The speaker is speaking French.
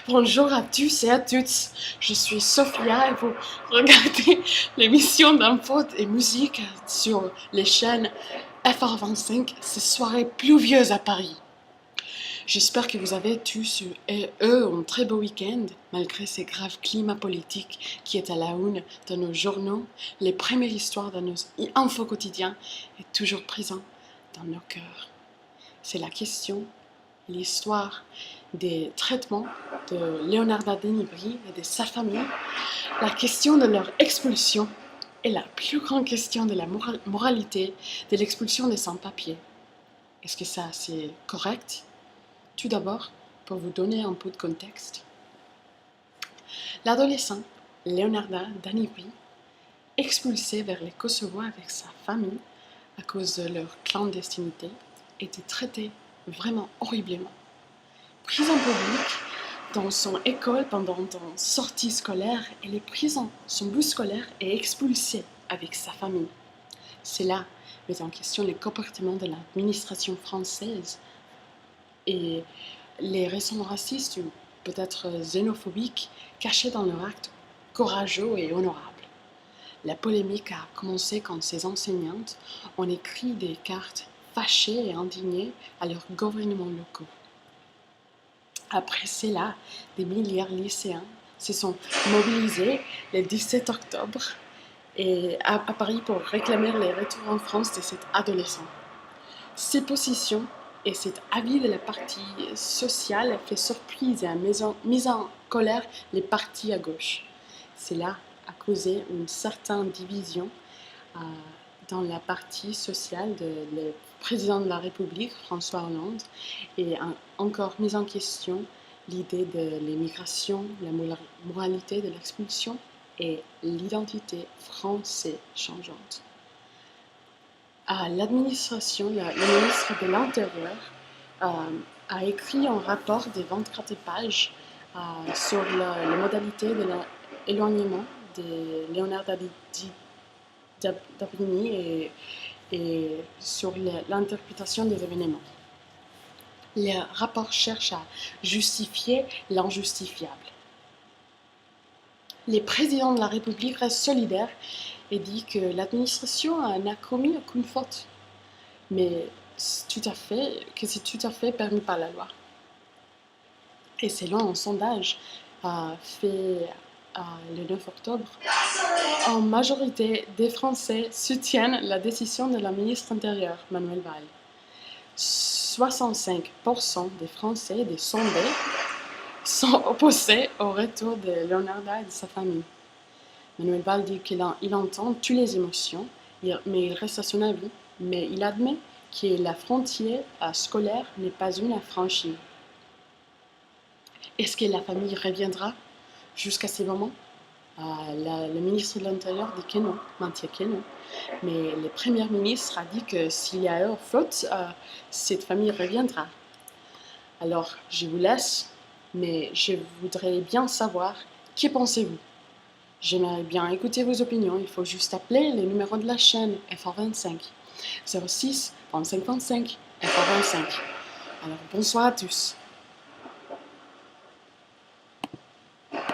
Bonjour à tous et à toutes, je suis Sophia et vous regardez l'émission d'info et musique sur les chaînes FR25, ces soirées pluvieuses à Paris. J'espère que vous avez tous et eux un très beau week-end, malgré ces graves climats politiques qui est à la une de nos journaux. Les premières histoires de nos infos quotidiens est toujours présent dans nos cœurs. C'est la question, l'histoire des traitements de Leonardo da Nibri et de sa famille, la question de leur expulsion et la plus grande question de la moralité de l'expulsion des sans-papiers. Est-ce que ça c'est correct? Tout d'abord, pour vous donner un peu de contexte, l'adolescent Leonardo da Nibri, expulsé vers le Kosovo avec sa famille à cause de leur clandestinité, était traité vraiment horriblement. Pris en public dans son école pendant une sortie scolaire, elle est prise en son bus scolaire et expulsée avec sa famille. C'est là met en question les comportements de l'administration française et les raisons racistes ou peut-être xénophobiques cachées dans leur acte courageux et honorable. La polémique a commencé quand ces enseignantes ont écrit des cartes fâchées et indignées à leurs gouvernements locaux. Après cela, des milliers de lycéens se sont mobilisés le 17 octobre à Paris pour réclamer le retour en France de cet adolescent. Ces positions et cet avis de la partie sociale fait surprise et a mis en colère les partis à gauche. Cela a causé une certaine division dans la partie sociale du président de la République, François Hollande, et a encore mis en question l'idée de l'immigration, la moralité de l'expulsion et l'identité française changeante. L'administration, le ministre de l'Intérieur a écrit un rapport de 24 pages sur les modalités de l'éloignement de Leonardo da Nibri et sur l'interprétation des événements. Le rapport cherche à justifier l'injustifiable. Le président de la République reste solidaire et dit que l'administration n'a commis aucune faute, mais c'est tout à fait permis par la loi. Et selon un sondage fait le 9 octobre, en majorité des Français soutiennent la décision de la ministre intérieure, Manuel Valls. 65% des Français des sondés sont opposés au retour de Leonardo et de sa famille. Manuel Valls dit qu'il entend toutes les émotions, mais il reste à son avis, mais il admet que la frontière scolaire n'est pas une à franchir. Est-ce que la famille reviendra jusqu'à ce moment? Le ministre de l'Intérieur dit que non, maintient que non. Mais le Premier ministre a dit que s'il y a eu faute, cette famille reviendra. Alors, je vous laisse, mais je voudrais bien savoir, que pensez-vous? J'aimerais bien écouter vos opinions. Il faut juste appeler les numéros de la chaîne FR25 06 25 25 FR25. Alors, bonsoir à tous.